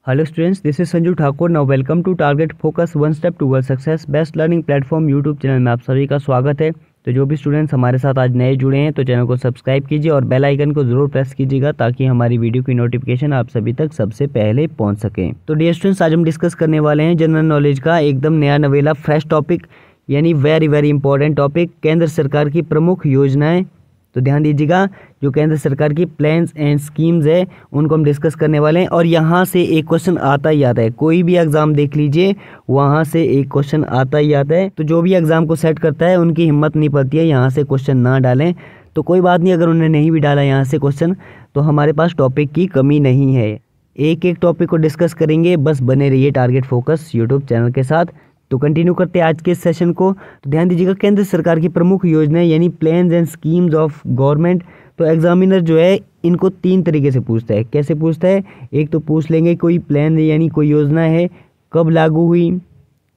Hello students, this is Sanju Thakur. Now welcome to Target Focus one step toward success best learning platform YouTube channel में आप सभी का स्वागत है। तो जो भी स्टूडेंट्स हमारे साथ आज नए जुड़े हैं तो चैनल को सब्सक्राइब कीजिए और बेल आइकन को जरूर प्रेस कीजिएगा ताकि हमारी वीडियो की नोटिफिकेशन आप सभी तक सबसे पहले पहुंच सके। तो डियर स्टूडेंट्स, आज हम डिस्कस करने वाले हैं जनरल नॉलेज का एकदम नया नवेला फ्रेश टॉपिक, यानी वेरी इंपॉर्टेंट टॉपिक, केंद्र सरकार की प्रमुख योजनाएं। तो ध्यान दीजिएगा, जो केंद्र सरकार की प्लान्स एंड स्कीम्स है उनको हम डिस्कस करने वाले हैं। और यहाँ से एक क्वेश्चन आता ही आता है, कोई भी एग्जाम देख लीजिए वहाँ से एक क्वेश्चन आता ही आता है। तो जो भी एग्जाम को सेट करता है उनकी हिम्मत नहीं पड़ती है यहाँ से क्वेश्चन ना डालें। तो कोई बात नहीं, अगर उन्होंने नहीं भी डाला यहाँ से क्वेश्चन तो हमारे पास टॉपिक की कमी नहीं है। एक एक टॉपिक को डिस्कस करेंगे, बस बने रहिए टारगेट फोकस यूट्यूब चैनल के साथ। तो कंटिन्यू करते हैं आज के इस सेशन को। तो ध्यान दीजिएगा, केंद्र सरकार की प्रमुख योजनाएं यानी plans and schemes of government. तो एग्जामिनर जो है इनको तीन तरीके से पूछता है। कैसे पूछता है? एक तो पूछ लेंगे कोई प्लान यानी कोई योजना है, कब लागू हुई,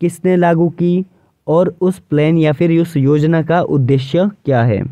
किसने लागू की, और उस प्लान या फिर उस योजना का उद्देश्य क्या है।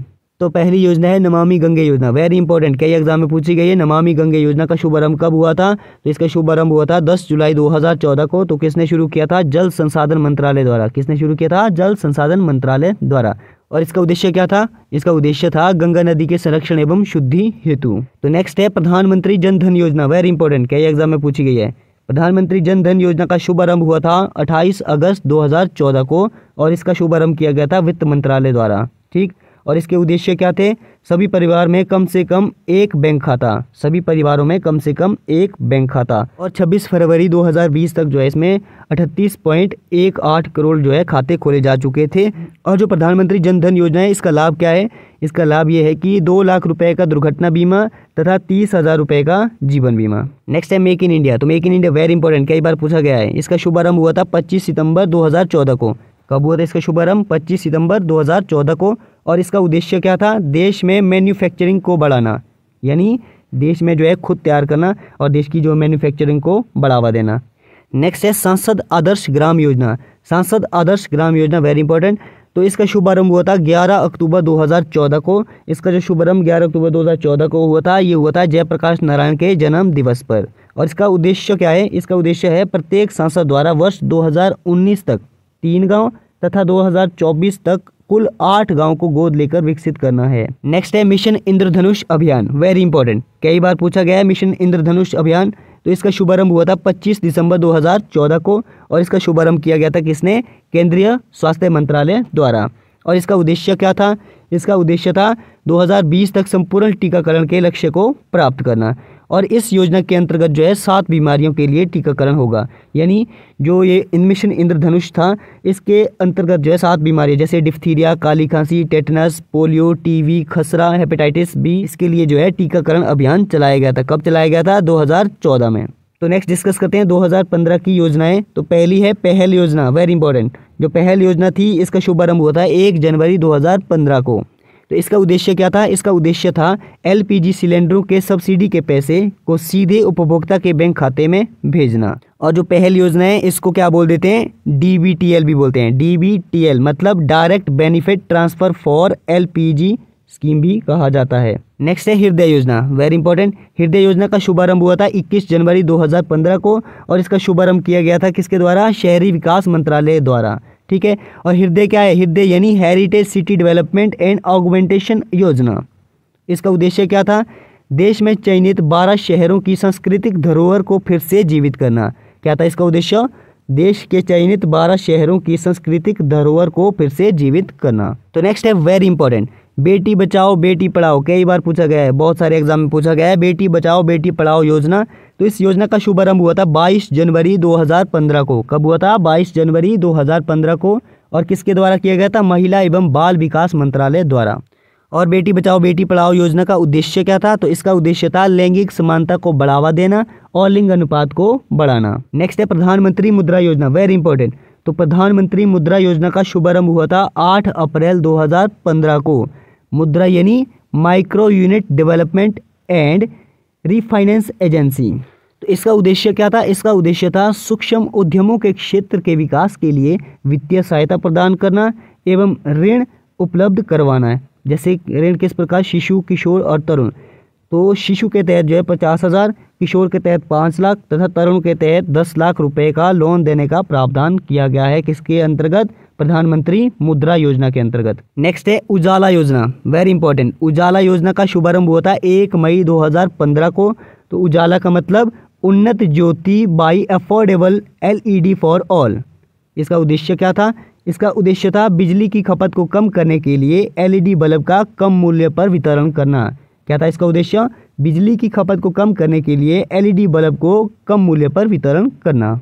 तो पहली योजना है नमामि गंगे योजना, वेरी इंपॉर्टेंट, कई एग्जाम में पूछी गई है। नमामि गंगे योजना का शुभारंभ कब हुआ था? तो इसका शुभारंभ हुआ था 10 जुलाई 2014 को। तो किसने शुरू किया था? जल संसाधन मंत्रालय द्वारा। किसने शुरू किया था? जल संसाधन मंत्रालय द्वारा। और इसका उद्देश्य क्या था? इसका उद्देश्य था गंगा नदी के संरक्षण एवं शुद्धि हेतु। तो नेक्स्ट है प्रधानमंत्री जन धन योजना, वेरी इंपॉर्टेंट, कई एग्जाम में पूछी गई है। प्रधानमंत्री जन धन योजना का शुभारंभ हुआ था 28 अगस्त 2014 को और इसका शुभारंभ किया गया था वित्त मंत्रालय द्वारा। ठीक, और इसके उद्देश्य क्या थे? सभी परिवार में कम से कम एक बैंक खाता, सभी परिवारों में कम से कम एक बैंक खाता। और 26 फरवरी 2020 तक जो है इसमें 38.18 करोड़ जो है खाते खोले जा चुके थे। और जो प्रधानमंत्री जन धन योजना है इसका लाभ क्या है? इसका लाभ ये है कि 2 लाख रुपए का दुर्घटना बीमा तथा 30,000 रुपए का जीवन बीमा। नेक्स्ट है मेक इन इंडिया। तो make in India very important, कई बार पूछा गया है। इसका शुभारंभ हुआ था 25 सितंबर 2014 को। कब हुआ था इसका शुभारंभ? 25 सितंबर 2014 को। और इसका उद्देश्य क्या था? देश में मैन्युफैक्चरिंग को बढ़ाना, यानी देश में जो है खुद तैयार करना और देश की जो मैन्युफैक्चरिंग को बढ़ावा देना। नेक्स्ट है सांसद आदर्श ग्राम योजना। सांसद आदर्श ग्राम योजना वेरी इंपॉर्टेंट। तो इसका शुभारंभ हुआ था 11 अक्टूबर 2014 को। इसका जो शुभारंभ 11 अक्टूबर 2014 को हुआ था, ये हुआ था जयप्रकाश नारायण के जन्म दिवस पर। और इसका उद्देश्य क्या है? इसका उद्देश्य है प्रत्येक सांसद द्वारा वर्ष 2019 तक 3 गाँव तथा 2024 तक कुल 8 गांव को गोद लेकर विकसित करना है। नेक्स्ट है मिशन इंद्रधनुष अभियान, वेरी इंपॉर्टेंट, कई बार पूछा गया है मिशन इंद्रधनुष अभियान। तो इसका शुभारंभ हुआ था 25 दिसंबर 2014 को और इसका शुभारंभ किया गया था किसने? केंद्रीय स्वास्थ्य मंत्रालय द्वारा। और इसका उद्देश्य क्या था? इसका उद्देश्य था 2020 तक संपूर्ण टीकाकरण के लक्ष्य को प्राप्त करना। और इस योजना के अंतर्गत जो है 7 बीमारियों के लिए टीकाकरण होगा, यानी जो ये मिशन इंद्रधनुष था इसके अंतर्गत जो है 7 बीमारियां जैसे डिफ्थीरिया, काली खांसी, टेटनस, पोलियो, टीवी, खसरा, हेपेटाइटिस बी, इसके लिए जो है टीकाकरण अभियान चलाया गया था। कब चलाया गया था? 2014 में। तो नेक्स्ट डिस्कस करते हैं 2015 की योजनाएं। तो पहली है पहल योजना, वेरी इंपॉर्टेंट। जो पहल योजना थी इसका शुभारंभ हुआ था 1 जनवरी 2015 को। तो इसका उद्देश्य क्या था? इसका उद्देश्य था एलपीजी सिलेंडरों के सब्सिडी के पैसे को सीधे उपभोक्ता के बैंक खाते में भेजना। और जो पहल योजना है इसको क्या बोल देते हैं? डीबीटीएल भी बोलते हैं। डीबीटीएल मतलब direct benefit transfer for LPG scheme भी कहा जाता है। नेक्स्ट है हृदय योजना, वेरी इंपॉर्टेंट। हृदय योजना का शुभारंभ हुआ था 21 जनवरी 2015 को और इसका शुभारंभ किया गया था किसके द्वारा? शहरी विकास मंत्रालय द्वारा। ठीक है, और हृदय क्या है? हृदय यानी heritage city development and augmentation योजना। इसका उद्देश्य क्या था? देश में चयनित 12 शहरों की सांस्कृतिक धरोहर को फिर से जीवित करना। क्या था इसका उद्देश्य? देश के चयनित 12 शहरों की सांस्कृतिक धरोहर को फिर से जीवित करना। तो नेक्स्ट है वेरी इंपॉर्टेंट, बेटी बचाओ बेटी पढ़ाओ, कई बार पूछा गया है, बहुत सारे एग्जाम में पूछा गया है बेटी बचाओ बेटी पढ़ाओ योजना। तो इस योजना का शुभारंभ हुआ था 22 जनवरी 2015 को। कब हुआ था? 22 जनवरी 2015 को। और किसके द्वारा किया गया था? महिला एवं बाल विकास मंत्रालय द्वारा। और बेटी बचाओ बेटी पढ़ाओ योजना का उद्देश्य क्या था? तो इसका उद्देश्य था लैंगिक समानता को बढ़ावा देना और लिंग अनुपात को बढ़ाना। नेक्स्ट है प्रधानमंत्री मुद्रा योजना, वेरी इंपॉर्टेंट। तो प्रधानमंत्री मुद्रा योजना का शुभारंभ हुआ था 8 अप्रैल 2015 को। मुद्रा यानी micro unit development and refinance agency. तो इसका उद्देश्य क्या था? इसका उद्देश्य था सूक्ष्म उद्यमों के क्षेत्र के विकास के लिए वित्तीय सहायता प्रदान करना एवं ऋण उपलब्ध करवाना है। जैसे ऋण किस प्रकार? शिशु, किशोर और तरुण। तो शिशु के तहत जो है 50,000, किशोर के तहत 5 लाख तथा तरुण के तहत 10 लाख रुपए का लोन देने का प्रावधान किया गया है। किसके अंतर्गत? प्रधानमंत्री मुद्रा योजना के अंतर्गत। नेक्स्ट है उजाला योजना, वेरी इंपॉर्टेंट। उजाला योजना का शुभारंभ हुआ था 1 मई 2015 को। तो उजाला का मतलब Unnat Jyoti by affordable LED for all. इसका उद्देश्य क्या था? इसका उद्देश्य था बिजली की खपत को कम करने के लिए LED बल्ब का कम मूल्य पर वितरण करना। क्या था इसका उद्देश्य? बिजली की खपत को कम करने के लिए LED बल्ब को कम मूल्य पर वितरण करना।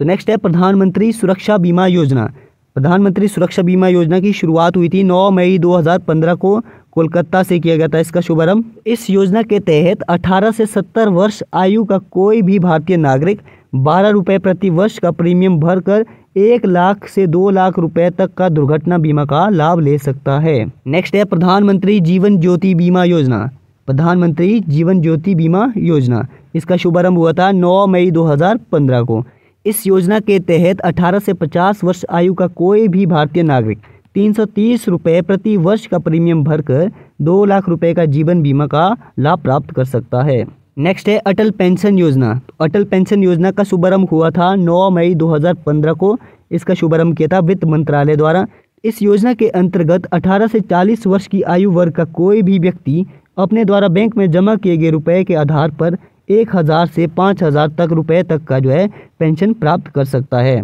तो नेक्स्ट है प्रधानमंत्री सुरक्षा बीमा योजना। प्रधानमंत्री सुरक्षा बीमा योजना की शुरुआत हुई थी 9 मई 2015 को, कोलकाता से किया गया था इसका शुभारंभ। इस योजना के तहत 18 से 70 वर्ष आयु का कोई भी भारतीय नागरिक 12 रुपये प्रति वर्ष का प्रीमियम भरकर 1 लाख से 2 लाख रुपए तक का दुर्घटना बीमा का लाभ ले सकता है। नेक्स्ट है प्रधानमंत्री जीवन ज्योति बीमा योजना। प्रधानमंत्री जीवन ज्योति बीमा योजना, इसका शुभारंभ हुआ था 9 मई 2015 को। इस योजना के तहत 18 से 50 वर्ष आयु का कोई भी भारतीय नागरिक 330 रुपये प्रति वर्ष का प्रीमियम भरकर 2 लाख रुपए का जीवन बीमा का लाभ प्राप्त कर सकता है। नेक्स्ट है अटल पेंशन योजना। अटल पेंशन योजना का शुभारंभ हुआ था 9 मई 2015 को। इसका शुभारंभ किया था वित्त मंत्रालय द्वारा। इस योजना के अंतर्गत 18 से 40 वर्ष की आयु वर्ग का कोई भी व्यक्ति अपने द्वारा बैंक में जमा किए गए रुपए के आधार पर 1,000 से 5,000 तक रुपए तक का जो है पेंशन प्राप्त कर सकता है।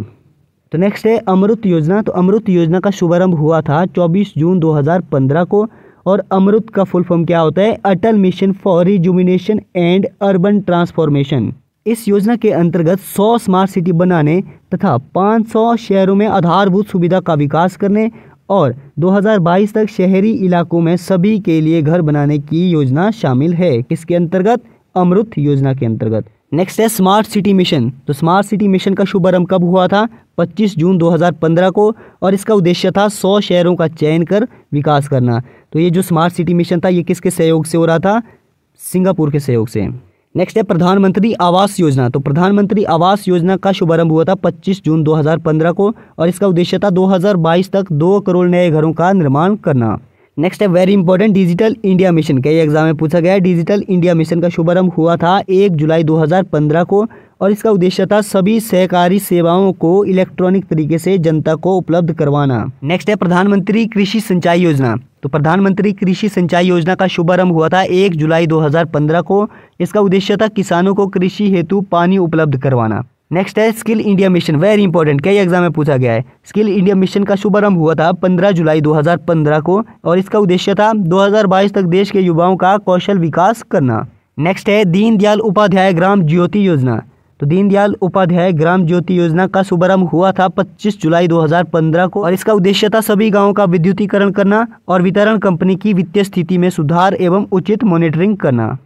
तो नेक्स्ट है अमृत योजना। तो अमृत योजना का शुभारंभ हुआ था 24 जून 2015 को। और अमृत का फुल फॉर्म क्या होता है? Atal mission for rejuvenation and urban transformation. इस योजना के अंतर्गत 100 स्मार्ट सिटी बनाने तथा 500 शहरों में आधारभूत सुविधा का विकास करने और 2022 तक शहरी इलाकों में सभी के लिए घर बनाने की योजना शामिल है। किसके अंतर्गत? अमृत योजना के अंतर्गत। नेक्स्ट है स्मार्ट सिटी मिशन। तो स्मार्ट सिटी मिशन का शुभारंभ कब हुआ था? 25 जून 2015 को। और इसका उद्देश्य था 100 शहरों का चयन कर विकास करना। तो ये जो स्मार्ट सिटी मिशन था ये किसके सहयोग से हो रहा था? सिंगापुर के सहयोग से। नेक्स्ट है प्रधानमंत्री आवास योजना। तो प्रधानमंत्री आवास योजना का शुभारंभ हुआ था 25 जून 2015 को। और इसका उद्देश्य था 2022 तक 2 करोड़ नए घरों का निर्माण करना। नेक्स्ट है very important digital India mission. कई एग्जाम में पूछा गया है। डिजिटल इंडिया मिशन का शुभारंभ हुआ था 1 जुलाई 2015 को। और इसका उद्देश्य था सभी सहकारी सेवाओं को इलेक्ट्रॉनिक तरीके से जनता को उपलब्ध करवाना। नेक्स्ट है प्रधानमंत्री कृषि सिंचाई योजना। तो प्रधानमंत्री कृषि सिंचाई योजना का शुभारंभ हुआ था 1 जुलाई 2015 को। इसका उद्देश्य था किसानों को कृषि हेतु पानी उपलब्ध करवाना। नेक्स्ट है skill India mission, very important, कई एग्जाम में पूछा गया है। स्किल इंडिया मिशन का शुभारंभ हुआ था 15 जुलाई 2015 को। और इसका उद्देश्य था 2022 तक देश के युवाओं का कौशल विकास करना। नेक्स्ट है दीनदयाल उपाध्याय ग्राम ज्योति योजना। तो दीनदयाल उपाध्याय ग्राम ज्योति योजना का शुभारंभ हुआ था 25 जुलाई 2015 को। और इसका उद्देश्य था सभी गाँवों का विद्युतीकरण करना और वितरण कंपनी की वित्तीय स्थिति में सुधार एवं उचित मॉनिटरिंग करना।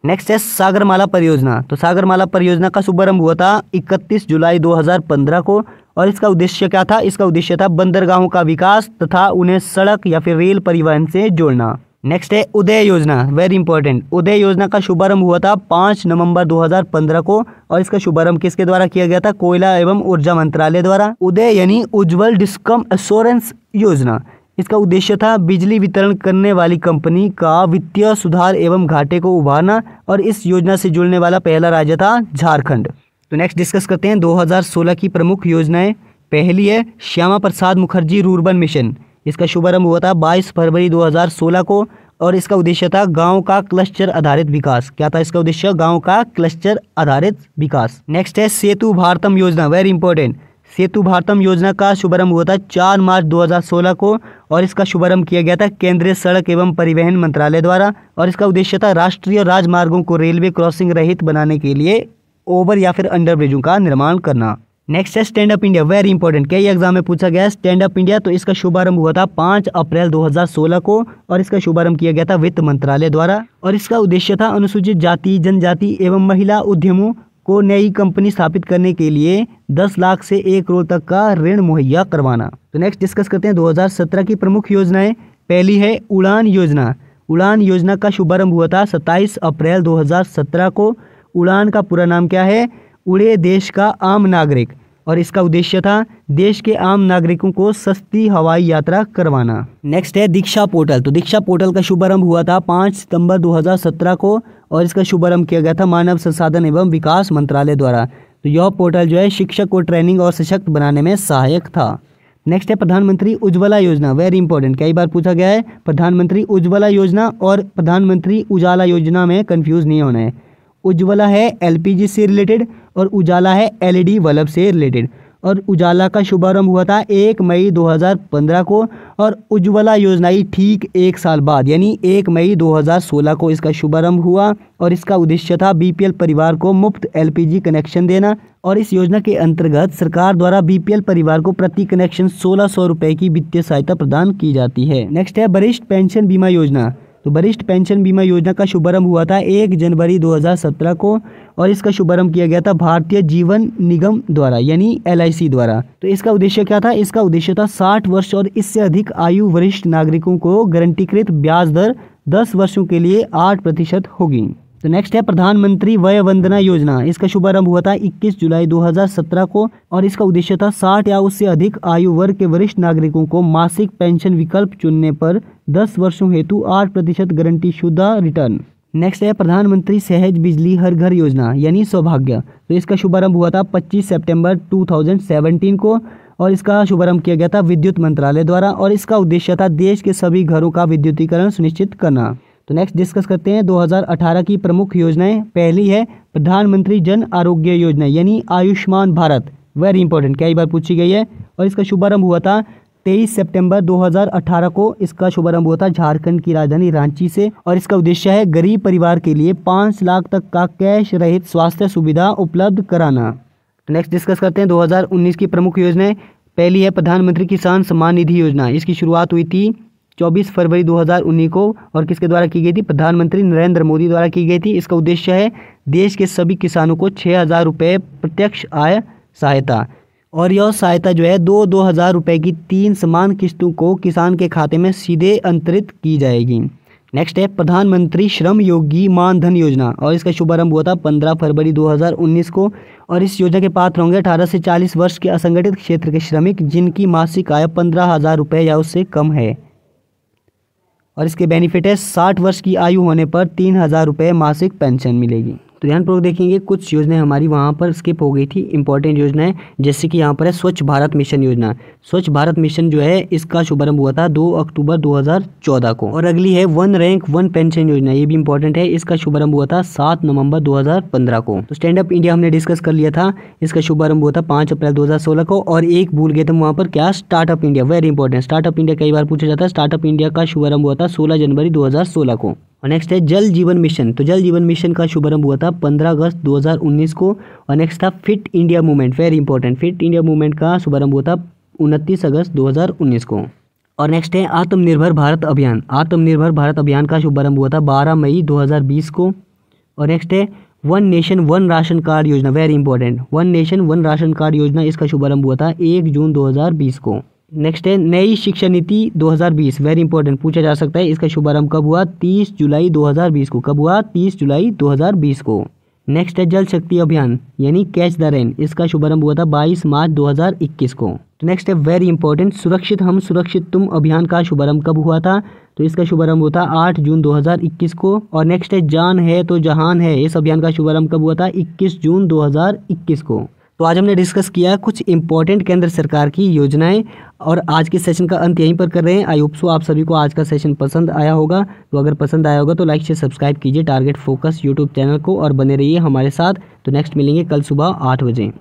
नेक्स्ट है सागरमाला परियोजना। तो सागरमाला परियोजना का शुभारंभ हुआ था 31 जुलाई 2015 को। और इसका उद्देश्य क्या था? इसका उद्देश्य था बंदरगाहों का विकास तथा उन्हें सड़क या फिर रेल परिवहन से जोड़ना। नेक्स्ट है उदय योजना, वेरी इंपॉर्टेंट। उदय योजना का शुभारंभ हुआ था 5 नवंबर 2015 को। और इसका शुभारंभ किसके द्वारा किया गया था? कोयला एवं ऊर्जा मंत्रालय द्वारा। उदय यानी उज्ज्वल डिस्कम एश्योरेंस योजना। इसका उद्देश्य था बिजली वितरण करने वाली कंपनी का वित्तीय सुधार एवं घाटे को उभारना। और इस योजना से जुड़ने वाला पहला राज्य था झारखंड। तो नेक्स्ट डिस्कस करते हैं 2016 की प्रमुख योजनाएं। पहली है श्यामा प्रसाद मुखर्जी रूर्बन मिशन। इसका शुभारंभ हुआ था 22 फरवरी 2016 को। और इसका उद्देश्य था गांव का क्लस्टर आधारित विकास। क्या था इसका उद्देश्य? गांव का क्लस्टर आधारित विकास। नेक्स्ट है सेतु भारतम योजना, वेरी इंपॉर्टेंट। सेतु भारतम योजना का शुभारंभ हुआ था 4 मार्च 2016 को। और इसका शुभारंभ किया गया था केंद्रीय सड़क एवं परिवहन मंत्रालय द्वारा। और इसका उद्देश्य था राष्ट्रीय राजमार्गों को रेलवे क्रॉसिंग रहित बनाने के लिए ओवर या फिर अंडर ब्रिजों का निर्माण करना। नेक्स्ट है stand up India, very important, कई एग्जाम में पूछा गया है स्टैंड अप इंडिया। तो इसका शुभारंभ हुआ था 5 अप्रैल 2016 को। और इसका शुभारंभ किया गया था वित्त मंत्रालय द्वारा। और इसका उद्देश्य था अनुसूचित जाति, जनजाति एवं महिला उद्यमों को नई कंपनी स्थापित करने के लिए 10 लाख से 1 करोड़ तक का ऋण मुहैया करवाना। तो नेक्स्ट डिस्कस करते हैं 2017 की प्रमुख योजनाएं। पहली है उड़ान योजना। उड़ान योजना का शुभारंभ हुआ था 27 अप्रैल 2017 को। उड़ान का पूरा नाम क्या है? उड़े देश का आम नागरिक। और इसका उद्देश्य था देश के आम नागरिकों को सस्ती हवाई यात्रा करवाना। नेक्स्ट है दीक्षा पोर्टल। तो दीक्षा पोर्टल का शुभारंभ हुआ था 5 सितंबर 2017 को और इसका शुभारंभ किया गया था मानव संसाधन एवं विकास मंत्रालय द्वारा। तो यह पोर्टल जो है शिक्षक को ट्रेनिंग और सशक्त बनाने में सहायक था। नेक्स्ट है प्रधानमंत्री उज्ज्वला योजना, वेरी इंपॉर्टेंट, कई बार पूछा गया है। प्रधानमंत्री उज्ज्वला योजना और प्रधानमंत्री उजाला योजना में कंफ्यूज नहीं होना है। उज्ज्वला है एलपीजी से रिलेटेड और उजाला है एलईडी बल्ब से रिलेटेड। और उजाला का शुभारंभ हुआ था 1 मई 2015 को और उज्ज्वला योजना ही ठीक 1 साल बाद यानी 1 मई 2016 को इसका शुभारंभ हुआ और इसका उद्देश्य था बीपीएल परिवार को मुफ्त एलपीजी कनेक्शन देना। और इस योजना के अंतर्गत सरकार द्वारा बीपीएल परिवार को प्रति कनेक्शन 1600 रुपये की वित्तीय सहायता प्रदान की जाती है। नेक्स्ट है वरिष्ठ पेंशन बीमा योजना। तो वरिष्ठ पेंशन बीमा योजना का शुभारंभ हुआ था 1 जनवरी 2017 को और इसका शुभारंभ किया गया था भारतीय जीवन निगम द्वारा यानी LIC द्वारा। तो इसका उद्देश्य क्या था? इसका उद्देश्य था 60 वर्ष और इससे अधिक आयु वरिष्ठ नागरिकों को गारंटीकृत ब्याज दर 10 वर्षों के लिए 8% होगी। तो नेक्स्ट है प्रधानमंत्री वय वंदना योजना। इसका शुभारंभ हुआ था 21 जुलाई 2017 को और इसका उद्देश्य था 60 या उससे अधिक आयु वर्ग के वरिष्ठ नागरिकों को मासिक पेंशन विकल्प चुनने पर 10 वर्षों हेतु 8% गारंटी शुदा रिटर्न। नेक्स्ट है प्रधानमंत्री सहज बिजली हर घर योजना यानी सौभाग्य। तो इसका शुभारंभ हुआ था 25 सितंबर 2017 को और इसका शुभारंभ किया गया था विद्युत मंत्रालय द्वारा और इसका उद्देश्य था देश के सभी घरों का विद्युतीकरण सुनिश्चित करना। तो नेक्स्ट डिस्कस करते हैं 2018 की प्रमुख योजनाएं। पहली है प्रधानमंत्री जन आरोग्य योजना यानी आयुष्मान भारत, वेरी इंपॉर्टेंट, कई बार पूछी गई है और इसका शुभारंभ हुआ था 23 सितंबर 2018 को। इसका शुभारंभ हुआ था झारखंड की राजधानी रांची से और इसका उद्देश्य है गरीब परिवार के लिए 5 लाख तक का कैश रहित स्वास्थ्य सुविधा उपलब्ध कराना। तो नेक्स्ट डिस्कस करते हैं 2019 की प्रमुख योजनाएं। पहली है प्रधानमंत्री किसान सम्मान निधि योजना। इसकी शुरुआत हुई थी 24 फरवरी 2019 को और किसके द्वारा की गई थी? प्रधानमंत्री नरेंद्र मोदी द्वारा की गई थी। इसका उद्देश्य है देश के सभी किसानों को 6000 रुपये प्रत्यक्ष आय सहायता और यह सहायता जो है 2,000 रुपये की 3 समान किस्तों को किसान के खाते में सीधे अंतरित की जाएगी। नेक्स्ट है प्रधानमंत्री श्रम योगी मानधन योजना और इसका शुभारंभ हुआ था 15 फरवरी 2019 को और इस योजना के पात्र होंगे 18 से 40 वर्ष के असंगठित क्षेत्र के श्रमिक जिनकी मासिक आय 15,000 रुपये या उससे कम है और इसके बेनिफिट है 60 वर्ष की आयु होने पर 3,000 रुपये मासिक पेंशन मिलेगी। तो ध्यानपूर्वक देखेंगे कुछ योजनाएं हमारी वहाँ पर स्किप हो गई थी, इंपॉर्टेंट योजनाएं, जैसे कि यहाँ पर है स्वच्छ भारत मिशन योजना। स्वच्छ भारत मिशन जो है इसका शुभारंभ हुआ था 2 अक्टूबर 2014 को और अगली है 1 रैंक 1 पेंशन योजना, ये भी इंपॉर्टेंट है। इसका शुभारंभ हुआ था 7 नवंबर 2015 को। तो स्टैंड अप इंडिया हमने डिस्कस कर लिया था, इसका शुभारंभ हुआ था 5 अप्रैल 2016 को और एक भूल गए थे वहाँ पर, क्या? Startup India, very important. Startup India कई बार पूछा जाता है। स्टार्टअप इंडिया का शुभारंभ हुआ था 16 जनवरी 2016 को। और नेक्स्ट है जल जीवन मिशन। तो जल जीवन मिशन का शुभारंभ हुआ था 15 अगस्त 2019 को और नेक्स्ट था fit India movement, very important. Fit India movement का शुभारंभ हुआ था 29 अगस्त 2019 को। और नेक्स्ट है आत्मनिर्भर भारत अभियान। आत्मनिर्भर भारत अभियान का शुभारंभ हुआ था 12 मई 2020 को। और नेक्स्ट है 1 नेशन 1 राशन कार्ड योजना, very important. 1 nation 1 ration card योजना, इसका शुभारंभ हुआ था 1 जून 2020 को। नेक्स्ट है नई शिक्षा नीति 2020, वेरी इंपॉर्टेंट, पूछा जा सकता है। इसका शुभारंभ कब हुआ? 30 जुलाई 2020 को। कब हुआ? 30 जुलाई 2020 को। नेक्स्ट है जल शक्ति अभियान यानी कैच द रेन, इसका शुभारंभ हुआ था 22 मार्च 2021 को। तो नेक्स्ट है वेरी इंपॉर्टेंट सुरक्षित हम सुरक्षित तुम अभियान का शुभारंभ कब हुआ था? तो इसका शुभारंभ हुआ था 8 जून 2021 को। और नेक्स्ट है जान है तो जहान है, इस अभियान का शुभारंभ कब हुआ था? 21 जून 2021 को। तो आज हमने डिस्कस किया कुछ इंपॉर्टेंट केंद्र सरकार की योजनाएं और आज के सेशन का अंत यहीं पर कर रहे हैं। आई होप सो आप सभी को आज का सेशन पसंद आया होगा। तो अगर पसंद आया होगा तो लाइक से सब्सक्राइब कीजिए टारगेट फोकस यूट्यूब चैनल को और बने रहिए हमारे साथ। तो नेक्स्ट मिलेंगे कल सुबह 8 बजे।